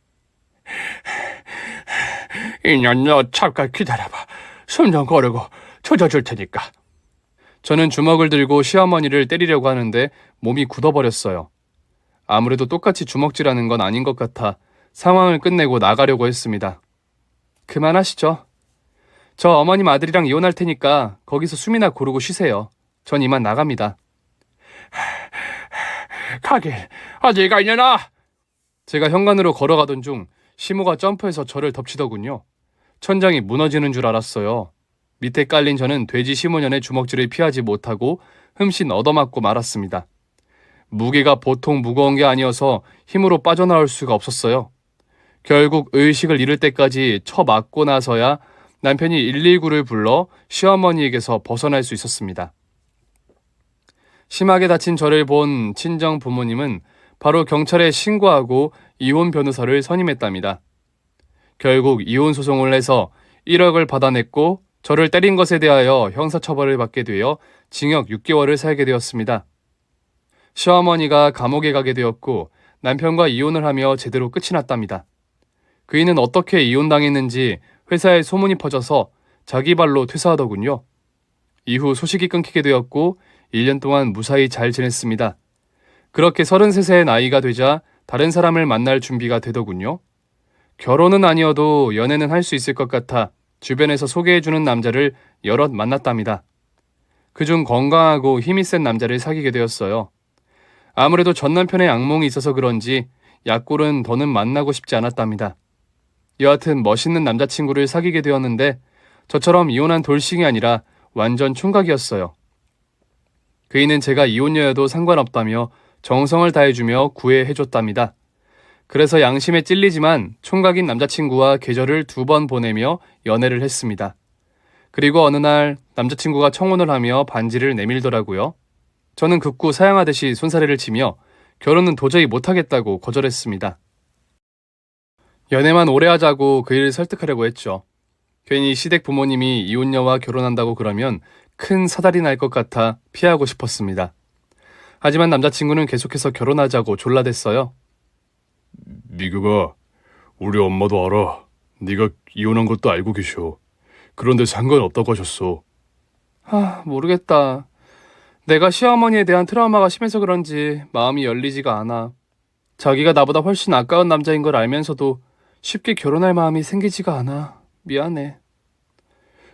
이년 너 잠깐 기다려봐. 숨 좀 고르고 조져줄 테니까. 저는 주먹을 들고 시어머니를 때리려고 하는데 몸이 굳어버렸어요. 아무래도 똑같이 주먹질하는 건 아닌 것 같아 상황을 끝내고 나가려고 했습니다. 그만하시죠. 저 어머님 아들이랑 이혼할 테니까 거기서 숨이나 고르고 쉬세요. 전 이만 나갑니다. 가길 어디 가려나? 제가 현관으로 걸어가던 중 시모가 점프해서 저를 덮치더군요. 천장이 무너지는 줄 알았어요. 밑에 깔린 저는 돼지 시모년의 주먹질을 피하지 못하고 흠씬 얻어맞고 말았습니다. 무게가 보통 무거운 게 아니어서 힘으로 빠져나올 수가 없었어요. 결국 의식을 잃을 때까지 쳐맞고 나서야 남편이 119를 불러 시어머니에게서 벗어날 수 있었습니다. 심하게 다친 저를 본 친정 부모님은 바로 경찰에 신고하고 이혼 변호사를 선임했답니다. 결국 이혼 소송을 내서 1억을 받아냈고 저를 때린 것에 대하여 형사처벌을 받게 되어 징역 6개월을 살게 되었습니다. 시어머니가 감옥에 가게 되었고 남편과 이혼을 하며 제대로 끝이 났답니다. 그이는 어떻게 이혼당했는지 회사에 소문이 퍼져서 자기 발로 퇴사하더군요. 이후 소식이 끊기게 되었고 1년 동안 무사히 잘 지냈습니다. 그렇게 33세의 나이가 되자 다른 사람을 만날 준비가 되더군요. 결혼은 아니어도 연애는 할 수 있을 것 같아 주변에서 소개해주는 남자를 여럿 만났답니다. 그중 건강하고 힘이 센 남자를 사귀게 되었어요. 아무래도 전 남편의 악몽이 있어서 그런지 약골은 더는 만나고 싶지 않았답니다. 여하튼 멋있는 남자친구를 사귀게 되었는데 저처럼 이혼한 돌싱이 아니라 완전 총각이었어요. 그이는 제가 이혼녀여도 상관없다며 정성을 다해주며 구애해줬답니다. 그래서 양심에 찔리지만 총각인 남자친구와 계절을 2번 보내며 연애를 했습니다. 그리고 어느 날 남자친구가 청혼을 하며 반지를 내밀더라고요. 저는 극구 사양하듯이 손사래를 치며 결혼은 도저히 못하겠다고 거절했습니다. 연애만 오래 하자고 그이를 설득하려고 했죠. 괜히 시댁 부모님이 이혼녀와 결혼한다고 그러면 큰 사달이 날 것 같아 피하고 싶었습니다. 하지만 남자친구는 계속해서 결혼하자고 졸라댔어요. 미규가 우리 엄마도 알아. 네가 이혼한 것도 알고 계셔. 그런데 상관없다고 하셨어. 모르겠다. 내가 시어머니에 대한 트라우마가 심해서 그런지 마음이 열리지가 않아. 자기가 나보다 훨씬 아까운 남자인 걸 알면서도 쉽게 결혼할 마음이 생기지가 않아. 미안해.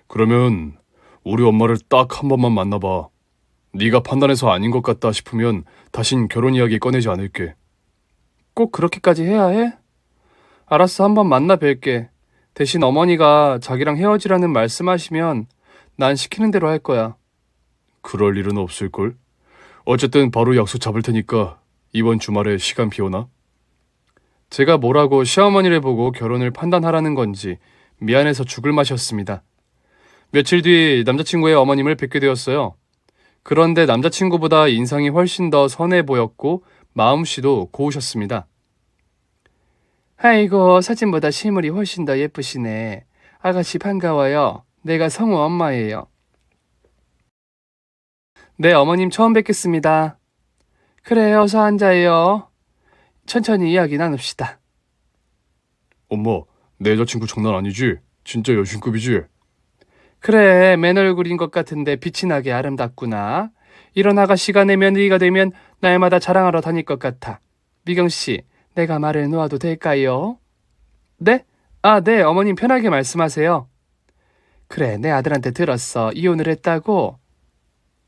그러면 우리 엄마를 딱 한 번만 만나봐. 네가 판단해서 아닌 것 같다 싶으면 다신 결혼 이야기 꺼내지 않을게. 꼭 그렇게까지 해야 해? 알았어, 한번 만나 뵐게. 대신 어머니가 자기랑 헤어지라는 말씀하시면 난 시키는 대로 할 거야. 그럴 일은 없을걸? 어쨌든 바로 약속 잡을 테니까 이번 주말에 시간 비워놔. 제가 뭐라고 시어머니를 보고 결혼을 판단하라는 건지 미안해서 죽을 맛이었습니다. 며칠 뒤 남자친구의 어머님을 뵙게 되었어요. 그런데 남자친구보다 인상이 훨씬 더 선해 보였고 마음씨도 고우셨습니다. 아이고, 사진보다 실물이 훨씬 더 예쁘시네. 아가씨 반가워요. 내가 성우 엄마예요. 네, 어머님 처음 뵙겠습니다. 그래, 어서 앉아요. 천천히 이야기 나눕시다. 엄마, 내 여자친구 장난 아니지? 진짜 여신급이지? 그래, 맨 얼굴인 것 같은데 빛이 나게 아름답구나. 이런 아가씨가 내 며느리가 되면 날마다 자랑하러 다닐 것 같아. 미경씨, 내가 말을 놓아도 될까요? 네? 네, 어머님 편하게 말씀하세요. 그래, 내 아들한테 들었어. 이혼을 했다고?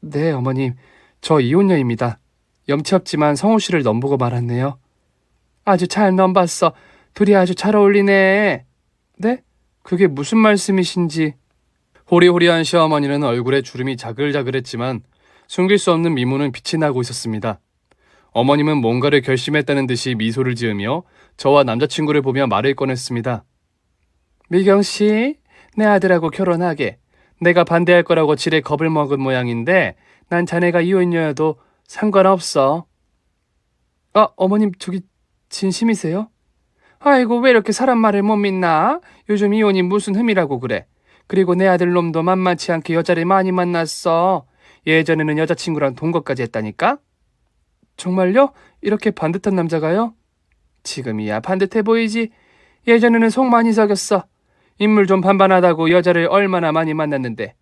네, 어머님. 저 이혼녀입니다. 염치 없지만 성우 씨를 넘보고 말았네요. 아주 잘 넘봤어. 둘이 아주 잘 어울리네. 네? 그게 무슨 말씀이신지. 호리호리한 시어머니는 얼굴에 주름이 자글자글했지만 숨길 수 없는 미모는 빛이 나고 있었습니다. 어머님은 뭔가를 결심했다는 듯이 미소를 지으며 저와 남자친구를 보며 말을 꺼냈습니다. 미경씨, 내 아들하고 결혼하게. 내가 반대할 거라고 지레 겁을 먹은 모양인데 난 자네가 이혼녀여도 상관없어. 어머님 저기 진심이세요? 아이고, 왜 이렇게 사람 말을 못 믿나? 요즘 이혼이 무슨 흠이라고 그래. 그리고 내 아들 놈도 만만치 않게 여자를 많이 만났어. 예전에는 여자친구랑 동거까지 했다니까? 정말요? 이렇게 반듯한 남자가요? 지금이야 반듯해 보이지. 예전에는 속 많이 썩였어. 인물 좀 반반하다고 여자를 얼마나 많이 만났는데.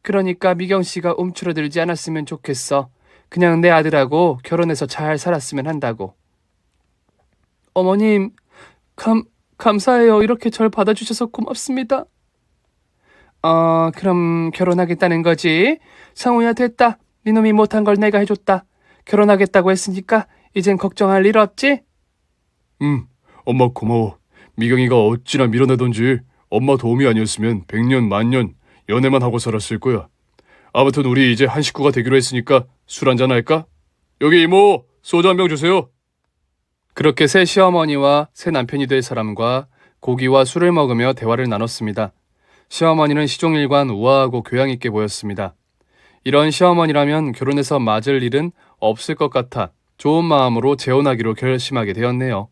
그러니까 미경씨가 움츠러들지 않았으면 좋겠어. 그냥 내 아들하고 결혼해서 잘 살았으면 한다고. 어머님, 감사해요. 이렇게 절 받아주셔서 고맙습니다. 그럼 결혼하겠다는 거지? 성우야, 됐다. 네 놈이 못한 걸 내가 해줬다. 결혼하겠다고 했으니까 이젠 걱정할 일 없지? 엄마 고마워. 미경이가 어찌나 밀어내던지 엄마 도움이 아니었으면 100년 만년 연애만 하고 살았을 거야. 아무튼 우리 이제 한 식구가 되기로 했으니까 술 한잔 할까? 여기 이모, 소주 한 병 주세요. 그렇게 새 시어머니와 새 남편이 될 사람과 고기와 술을 먹으며 대화를 나눴습니다. 시어머니는 시종일관 우아하고 교양 있게 보였습니다. 이런 시어머니라면 결혼해서 맞을 일은 없을 것 같아 좋은 마음으로 재혼하기로 결심하게 되었네요.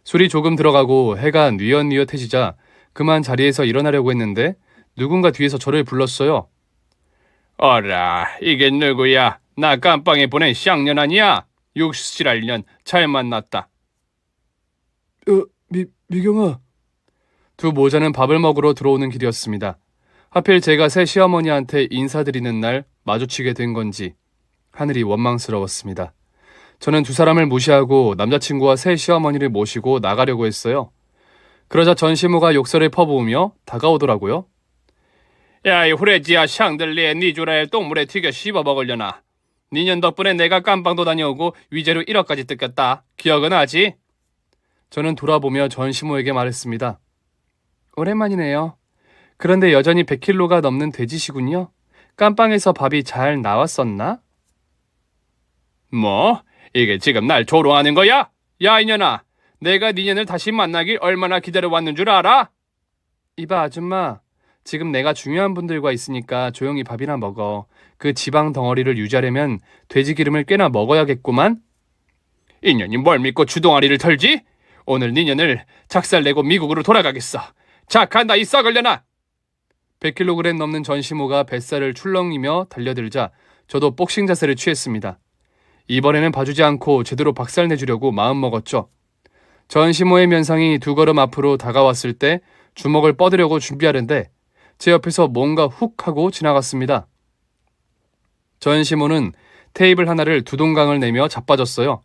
술이 조금 들어가고 해가 뉘엿뉘엿해지자 그만 자리에서 일어나려고 했는데 누군가 뒤에서 저를 불렀어요. 어라, 이게 누구야? 나 깜빵에 보낸 쌍년 아니야? 67년 잘 만났다. 미경아. 두 모자는 밥을 먹으러 들어오는 길이었습니다. 하필 제가 새 시어머니한테 인사드리는 날 마주치게 된 건지 하늘이 원망스러웠습니다. 저는 두 사람을 무시하고 남자친구와 새 시어머니를 모시고 나가려고 했어요. 그러자 전시모가 욕설을 퍼부으며 다가오더라고요. 야, 이 후레지야 샹들리에 니 조라에 똥물에 튀겨 씹어 먹으려나. 니년 덕분에 내가 깜빵도 다녀오고 위자료 1억까지 뜯겼다. 기억은 하지? 저는 돌아보며 전시모에게 말했습니다. 오랜만이네요. 그런데 여전히 100kg가 넘는 돼지시군요. 깜빵에서 밥이 잘 나왔었나? 뭐? 이게 지금 날 조롱하는 거야? 야, 이년아. 내가 니년을 다시 만나길 얼마나 기다려왔는 줄 알아? 이봐 아줌마. 지금 내가 중요한 분들과 있으니까 조용히 밥이나 먹어. 그 지방 덩어리를 유지하려면 돼지 기름을 꽤나 먹어야겠구만. 이년이 뭘 믿고 주동아리를 털지? 오늘 니년을 작살내고 미국으로 돌아가겠어. 자, 간다 이 썩을려나. 100kg 넘는 전시모가 뱃살을 출렁이며 달려들자 저도 복싱 자세를 취했습니다. 이번에는 봐주지 않고 제대로 박살내주려고 마음먹었죠. 전시모의 면상이 두 걸음 앞으로 다가왔을 때 주먹을 뻗으려고 준비하는데 제 옆에서 뭔가 훅 하고 지나갔습니다. 전시모는 테이블 하나를 두 동강을 내며 자빠졌어요.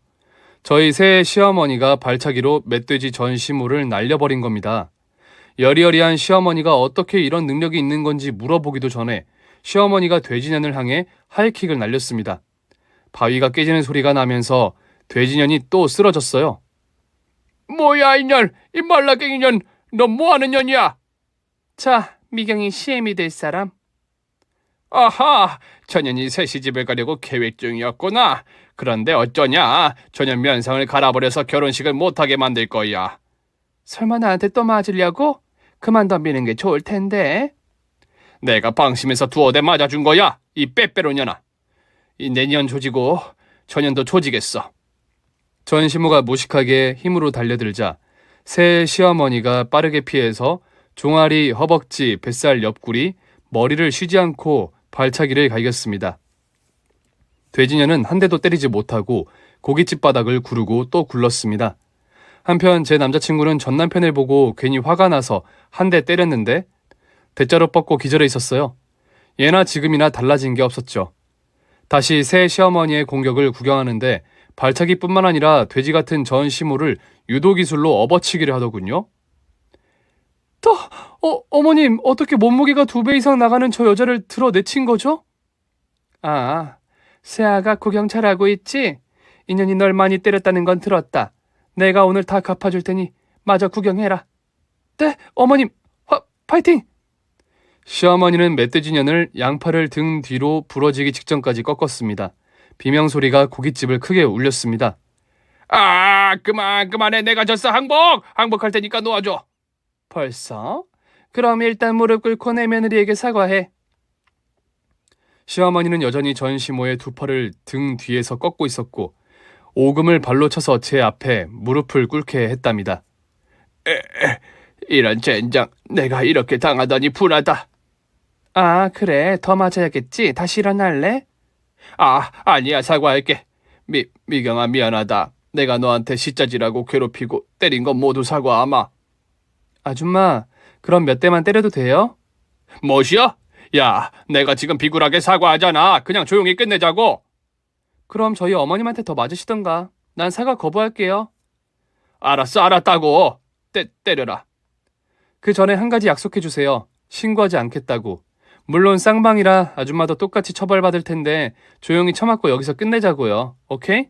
저희 새 시어머니가 발차기로 멧돼지 전시모를 날려버린 겁니다. 여리여리한 시어머니가 어떻게 이런 능력이 있는 건지 물어보기도 전에 시어머니가 돼지년을 향해 하이킥을 날렸습니다. 바위가 깨지는 소리가 나면서 돼지년이 또 쓰러졌어요. 뭐야 이년, 이 말라깽이 년, 너 뭐하는 년이야? 자, 미경이 CM이 될 사람. 아하, 저 년이 새 시집을 가려고 계획 중이었구나. 그런데 어쩌냐, 저 년 면상을 갈아버려서 결혼식을 못하게 만들 거야. 설마 나한테 또 맞으려고? 그만 덤비는 게 좋을 텐데. 내가 방심해서 두어 대 맞아준 거야, 이 빼빼로년아. 이 내년 조지고 저 년도 조지겠어. 전시모가 무식하게 힘으로 달려들자 새 시어머니가 빠르게 피해서 종아리, 허벅지, 뱃살 옆구리, 머리를 쉬지 않고 발차기를 갈겼습니다. 돼지년은 한 대도 때리지 못하고 고깃집 바닥을 구르고 또 굴렀습니다. 한편 제 남자친구는 전 남편을 보고 괜히 화가 나서 한 대 때렸는데 대자로 뻗고 기절해 있었어요. 예나 지금이나 달라진 게 없었죠. 다시 새 시어머니의 공격을 구경하는데 발차기뿐만 아니라 돼지 같은 전시모를 유도 기술로 업어치기를 하더군요. 어머님, 어떻게 몸무게가 2배 이상 나가는 저 여자를 들어 내친 거죠? 아, 새아가 구경 잘하고 있지? 인연이 널 많이 때렸다는 건 들었다. 내가 오늘 다 갚아줄 테니 마저 구경해라. 네, 어머님, 파이팅! 시어머니는 멧돼지년을 양팔을 등 뒤로 부러지기 직전까지 꺾었습니다. 비명소리가 고깃집을 크게 울렸습니다. 아, 그만해. 내가 졌어. 항복할 테니까 놓아줘. 벌써? 그럼 일단 무릎 꿇고 내 며느리에게 사과해. 시어머니는 여전히 전시모의 두 팔을 등 뒤에서 꺾고 있었고 오금을 발로 쳐서 제 앞에 무릎을 꿇게 했답니다. 이런 젠장, 내가 이렇게 당하다니 분하다. 아, 그래. 더 맞아야겠지. 다시 일어날래? 아니야, 사과할게. 미경아, 미안하다. 내가 너한테 시짜지라고 괴롭히고 때린 건 모두 사과하마. 아줌마, 그럼 몇 대만 때려도 돼요? 뭐시여? 야, 내가 지금 비굴하게 사과하잖아. 그냥 조용히 끝내자고. 그럼 저희 어머님한테 더 맞으시던가. 난 사과 거부할게요. 알았다고. 때려라. 그 전에 한 가지 약속해 주세요. 신고하지 않겠다고. 물론 쌍방이라 아줌마도 똑같이 처벌받을 텐데 조용히 처맞고 여기서 끝내자고요. 오케이?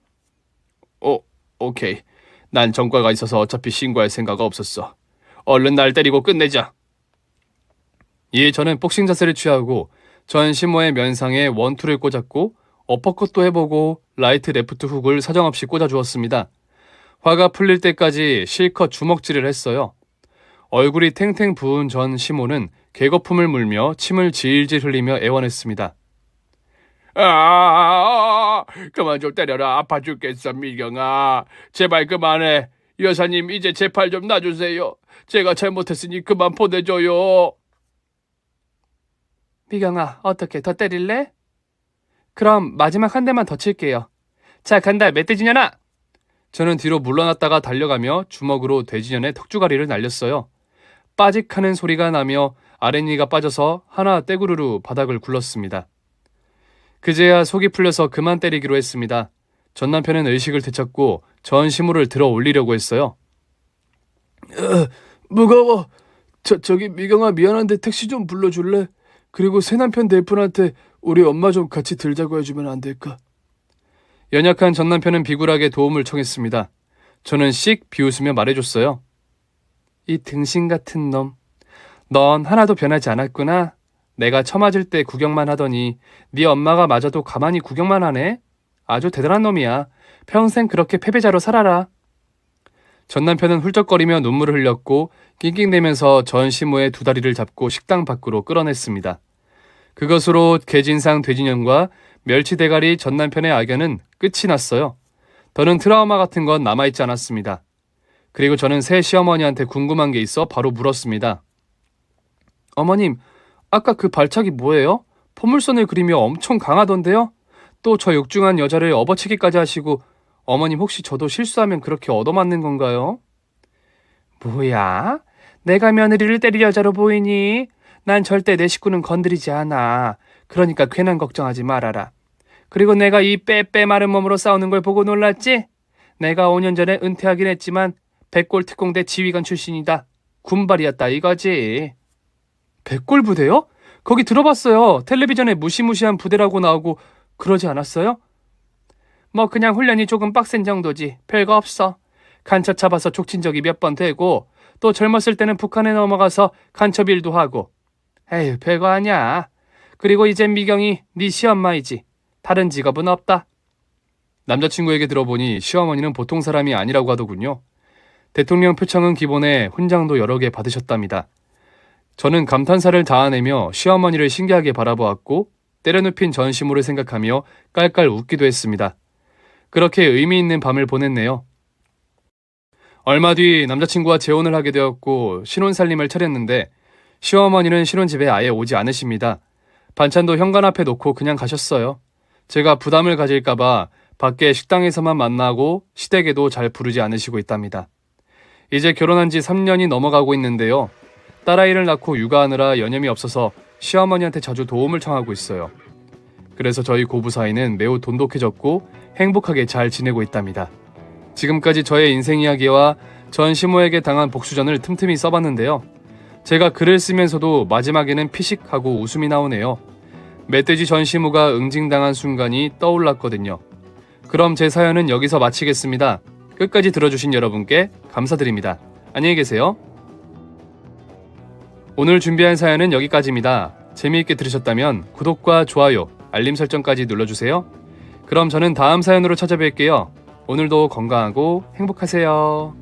오케이. 난 전과가 있어서 어차피 신고할 생각 없었어. 얼른 날 때리고 끝내자. 이에 저는 복싱 자세를 취하고 전 시모의 면상에 원투를 꽂았고 어퍼컷도 해보고 라이트 레프트 훅을 사정없이 꽂아주었습니다. 화가 풀릴 때까지 실컷 주먹질을 했어요. 얼굴이 탱탱 부은 전 시모는 개거품을 물며 침을 질질 흘리며 애원했습니다. 그만 좀 때려라. 아파 죽겠어, 미경아. 제발 그만해. 여사님, 이제 제 팔 좀 놔주세요. 제가 잘못했으니 그만 보내줘요. 미경아, 어떻게 더 때릴래? 그럼 마지막 한 대만 더 칠게요. 자, 간다, 멧돼지년아! 저는 뒤로 물러났다가 달려가며 주먹으로 돼지년의 턱주가리를 날렸어요. 빠직하는 소리가 나며 아랫니가 빠져서 하나 떼구르르 바닥을 굴렀습니다. 그제야 속이 풀려서 그만 때리기로 했습니다. 전 남편은 의식을 되찾고 전 시무를 들어 올리려고 했어요. 무거워. 저기 미경아, 미안한데 택시 좀 불러줄래? 그리고 새남편 델푼한테 우리 엄마 좀 같이 들자고 해주면 안 될까? 연약한 전 남편은 비굴하게 도움을 청했습니다. 저는 씩 비웃으며 말해줬어요. 이 등신 같은 놈, 넌 하나도 변하지 않았구나. 내가 처맞을 때 구경만 하더니 네 엄마가 맞아도 가만히 구경만 하네. 아주 대단한 놈이야. 평생 그렇게 패배자로 살아라. 전 남편은 훌쩍거리며 눈물을 흘렸고 낑낑대면서 전 시모의 두 다리를 잡고 식당 밖으로 끌어냈습니다. 그것으로 개진상 돼지년과 멸치 대가리 전 남편의 악연은 끝이 났어요. 더는 트라우마 같은 건 남아있지 않았습니다. 그리고 저는 새 시어머니한테 궁금한 게 있어 바로 물었습니다. 어머님, 아까 그 발차기 뭐예요? 포물선을 그리며 엄청 강하던데요? 또 저 육중한 여자를 업어치기까지 하시고 어머님 혹시 저도 실수하면 그렇게 얻어맞는 건가요? 뭐야? 내가 며느리를 때릴 여자로 보이니? 난 절대 내 식구는 건드리지 않아. 그러니까 괜한 걱정하지 말아라. 그리고 내가 이 빼빼 마른 몸으로 싸우는 걸 보고 놀랐지? 내가 5년 전에 은퇴하긴 했지만 백골 특공대 지휘관 출신이다. 군발이었다 이거지. 백골 부대요? 거기 들어봤어요. 텔레비전에 무시무시한 부대라고 나오고 그러지 않았어요? 뭐 그냥 훈련이 조금 빡센 정도지. 별거 없어. 간첩 잡아서 족친 적이 몇 번 되고 또 젊었을 때는 북한에 넘어가서 간첩 일도 하고. 에휴, 별거 아니야. 그리고 이젠 미경이 네 시엄마이지. 다른 직업은 없다. 남자친구에게 들어보니 시어머니는 보통 사람이 아니라고 하더군요. 대통령 표창은 기본에 훈장도 여러 개 받으셨답니다. 저는 감탄사를 자아내며 시어머니를 신기하게 바라보았고 때려눕힌 전시물을 생각하며 깔깔 웃기도 했습니다. 그렇게 의미 있는 밤을 보냈네요. 얼마 뒤 남자친구와 재혼을 하게 되었고 신혼살림을 차렸는데 시어머니는 신혼집에 아예 오지 않으십니다. 반찬도 현관 앞에 놓고 그냥 가셨어요. 제가 부담을 가질까봐 밖에 식당에서만 만나고 시댁에도 잘 부르지 않으시고 있답니다. 이제 결혼한 지 3년이 넘어가고 있는데요. 딸아이를 낳고 육아하느라 여념이 없어서 시어머니한테 자주 도움을 청하고 있어요. 그래서 저희 고부 사이는 매우 돈독해졌고 행복하게 잘 지내고 있답니다. 지금까지 저의 인생 이야기와 전 시모에게 당한 복수전을 틈틈이 써봤는데요. 제가 글을 쓰면서도 마지막에는 피식하고 웃음이 나오네요. 멧돼지 전 시모가 응징당한 순간이 떠올랐거든요. 그럼 제 사연은 여기서 마치겠습니다. 끝까지 들어주신 여러분께 감사드립니다. 안녕히 계세요. 오늘 준비한 사연은 여기까지입니다. 재미있게 들으셨다면 구독과 좋아요, 알림 설정까지 눌러주세요. 그럼 저는 다음 사연으로 찾아뵐게요. 오늘도 건강하고 행복하세요.